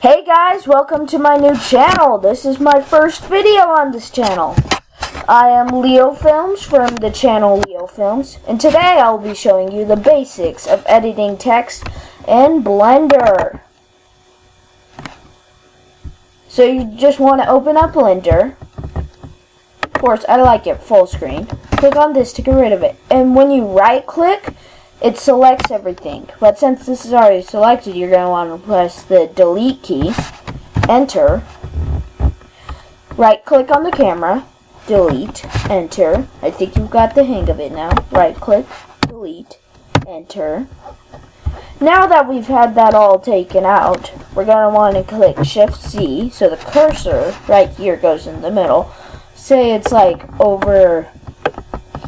Hey guys, welcome to my new channel. This is my first video on this channel. I am Leo Films from the channel Leo Films, and today I will be showing you the basics of editing text in Blender. So you just want to open up Blender. Of course, I like it full screen. Click on this to get rid of it. And when you right click, it selects everything. But since this is already selected, you're going to want to press the delete key, enter, right click on the camera, delete, enter. I think you've got the hang of it now. Right click, delete, enter. Now that we've had that all taken out, we're going to want to click Shift C so the cursor right here goes in the middle. Say it's like over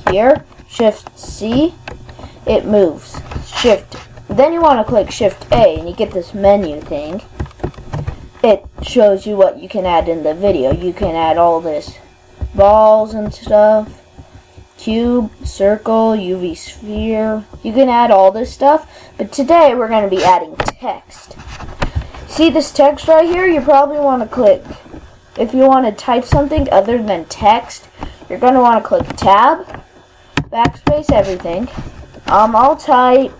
here, Shift C. It moves. Shift. Then you want to click Shift A and you get this menu thing. It shows you what you can add in the video. You can add all this balls and stuff. Cube, circle, UV sphere. You can add all this stuff. But today we're going to be adding text. See this text right here? You probably want to click. If you want to type something other than text, you're going to want to click Tab, Backspace, everything. I'll type,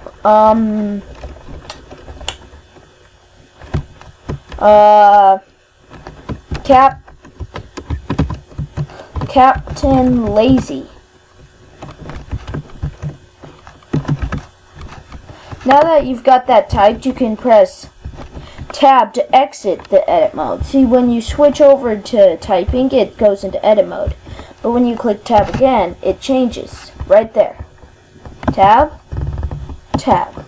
Captain Lazy. Now that you've got that typed, you can press Tab to exit the edit mode. See, when you switch over to typing, it goes into edit mode. But when you click Tab again, it changes right there. Tab, tab.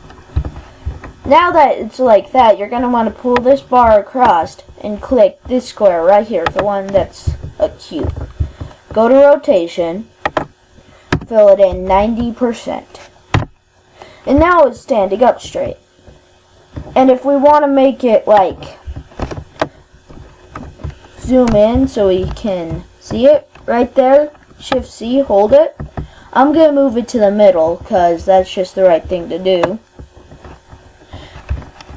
Now that it's like that, you're going to want to pull this bar across and click this square right here, the one that's a cube. Go to rotation, fill it in 90%. And now it's standing up straight. And if we want to make it like zoom in so we can see it right there, Shift C, hold it. I'm going to move it to the middle because that's just the right thing to do.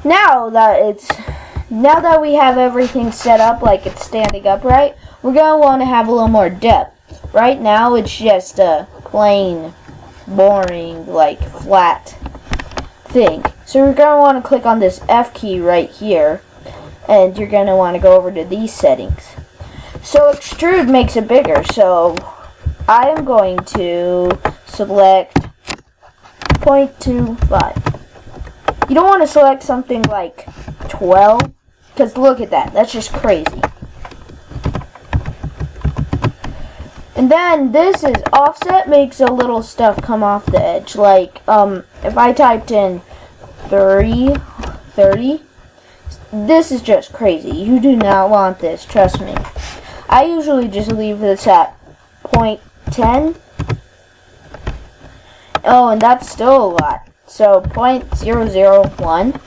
Now that we have everything set up like it's standing upright, we're going to want to have a little more depth. Right now it's just a plain, boring, like flat thing. So we're going to want to click on this F key right here, and you're going to want to go over to these settings. So extrude makes it bigger, so I am going to select 0.25. You don't want to select something like 12, because look at that. That's just crazy. And then this is offset, makes a little stuff come off the edge. Like, if I typed in 30, this is just crazy. You do not want this, trust me. I usually just leave this at 0.10. Oh, and that's still a lot. So 0.001.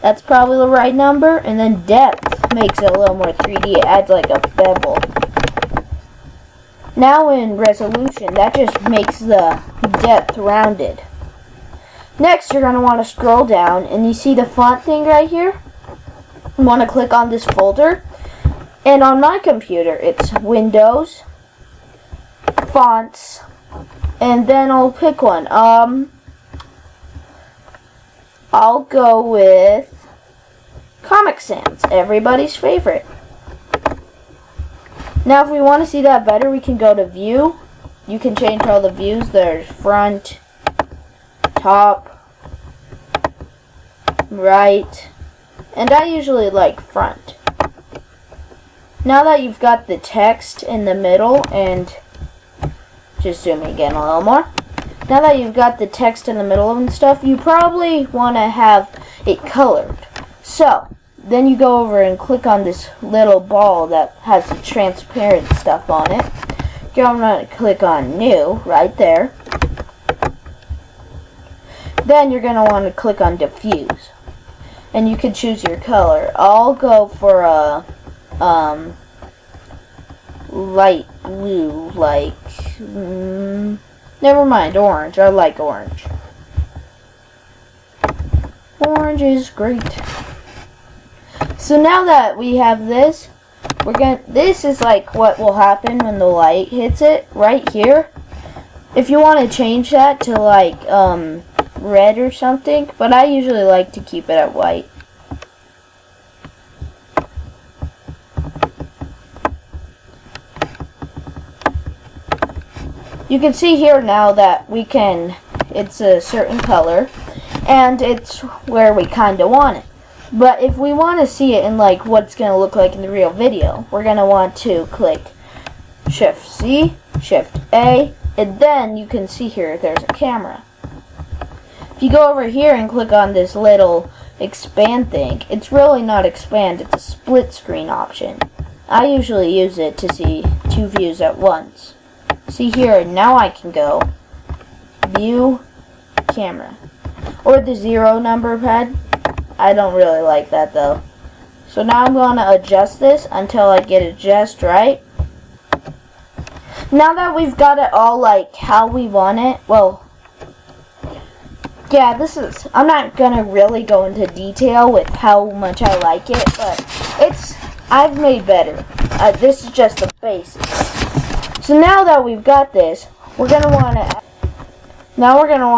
That's probably the right number. And then depth makes it a little more 3D. It adds like a bevel. Now in resolution, that just makes the depth rounded. Next, you're going to want to scroll down, and you see the font thing right here? You want to click on this folder. And on my computer, it's Windows, Fonts, and then I'll pick one. I'll go with Comic Sans, everybody's favorite. Now if we want to see that better, we can go to View. You can change all the views. There's front, top, right, and I usually like front. Now that you've got the text in the middle, and just zooming again a little more. Now that you've got the text in the middle and stuff, you probably want to have it colored. So, then you go over and click on this little ball that has the transparent stuff on it. You're going to click on New, right there. Then you're going to want to click on Diffuse. And you can choose your color. I'll go for a light blue, like, never mind, orange. I like orange. Orange is great. So now that we have this, this is like what will happen when the light hits it right here. If you want to change that to like red or something, but I usually like to keep it at white. You can see here now that it's a certain color, and it's where we kind of want it. But if we want to see it in like what it's going to look like in the real video, we're going to want to click Shift C, Shift A, and then you can see here there's a camera. If you go over here and click on this little expand thing, it's really not expand, it's a split screen option. I usually use it to see 2 views at once. See here, now I can go View, Camera, or the 0 number pad. I don't really like that though. So now I'm going to adjust this until I get it just right. Now that we've got it all like how we want it, well, yeah, I'm not going to really go into detail with how much I like it, but I've made better. This is just the basics. So now that we've got this, we're going to want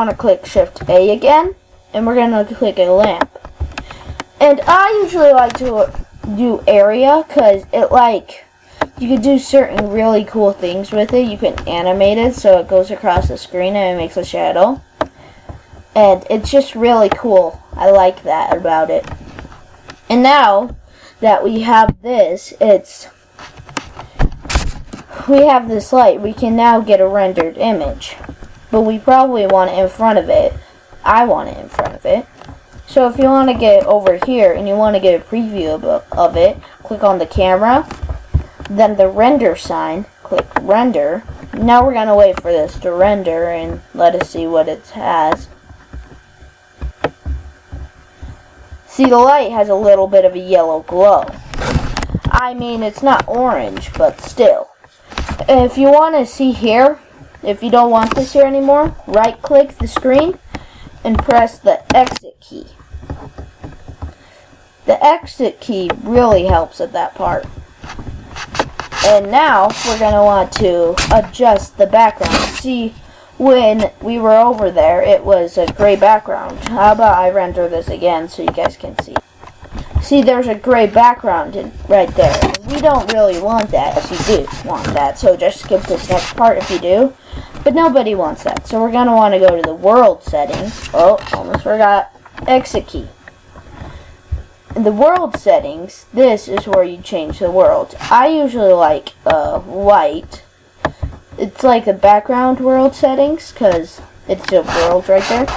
to click Shift A again, and we're going to click a lamp. And I usually like to do area, because you can do certain really cool things with it. You can animate it so it goes across the screen and it makes a shadow. And it's just really cool. I like that about it. And now that we have this, we have this light, we can now get a rendered image. But we probably want it in front of it. I want it in front of it. So if you want to get over here and you want to get a preview of it, click on the camera, then the render sign, click render. Now we're going to wait for this to render and let us see what it has. See, the light has a little bit of a yellow glow. I mean, it's not orange, but still. If you want to see here, if you don't want this here anymore, right click the screen and press the exit key. The exit key really helps at that part. And now we're going to want to adjust the background. See, when we were over there, it was a gray background. How about I render this again so you guys can see? See, there's a gray background right there. We don't really want that if you do want that. So just skip this next part if you do. But nobody wants that. So we're going to want to go to the world settings. Oh, almost forgot. Exit key. In the world settings, this is where you change the world. I usually like white. It's like the background world settings because it's a world right there.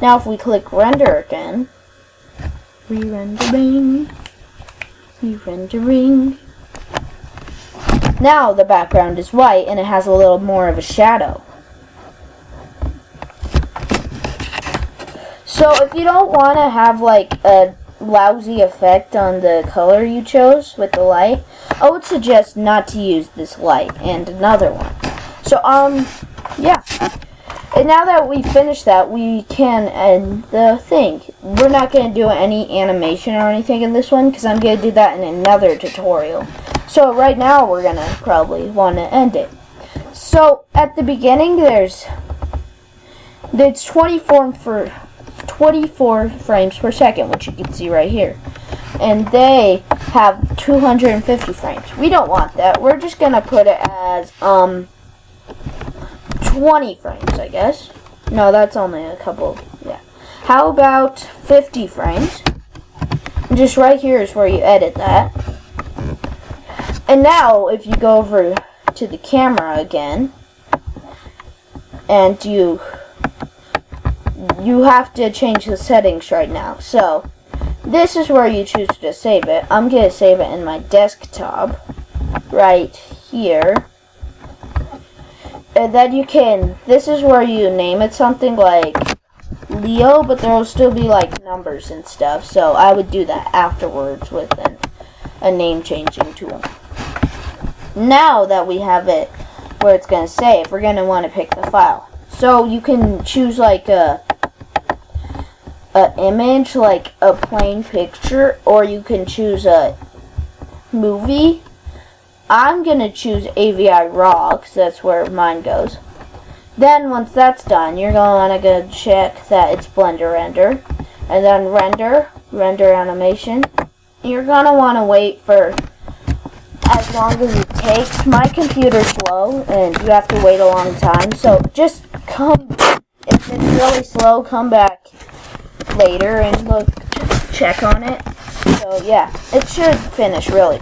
Now if we click render again, re-rendering. Now the background is white and it has a little more of a shadow. So if you don't want to have like a lousy effect on the color you chose with the light, I would suggest not to use this light and another one. So yeah. And now that we finished that, we can end the thing. We're not going to do any animation or anything in this one because I'm going to do that in another tutorial. So right now we're going to probably want to end it. So at the beginning it's 24 frames per second, which you can see right here. And they have 250 frames. We don't want that. We're just going to put it as 20 frames, I guess. No, that's only a couple. Yeah. How about 50 frames? And just right here is where you edit that. And now, if you go over to the camera again, and you have to change the settings right now. So, this is where you choose to save it. I'm going to save it in my desktop, right here. And then this is where you name it something like Leo, but there will still be like numbers and stuff. So I would do that afterwards with a name changing tool. Now that we have it where it's going to save, we're going to want to pick the file. So you can choose like an image, like a plain picture, or you can choose a movie. I'm going to choose AVI RAW, because that's where mine goes. Then, once that's done, you're going to go check that it's Blender render. And then render animation. You're going to want to wait for as long as it takes. My computer's slow, and you have to wait a long time. So, just if it's really slow, come back later and check on it. So, yeah, it should finish really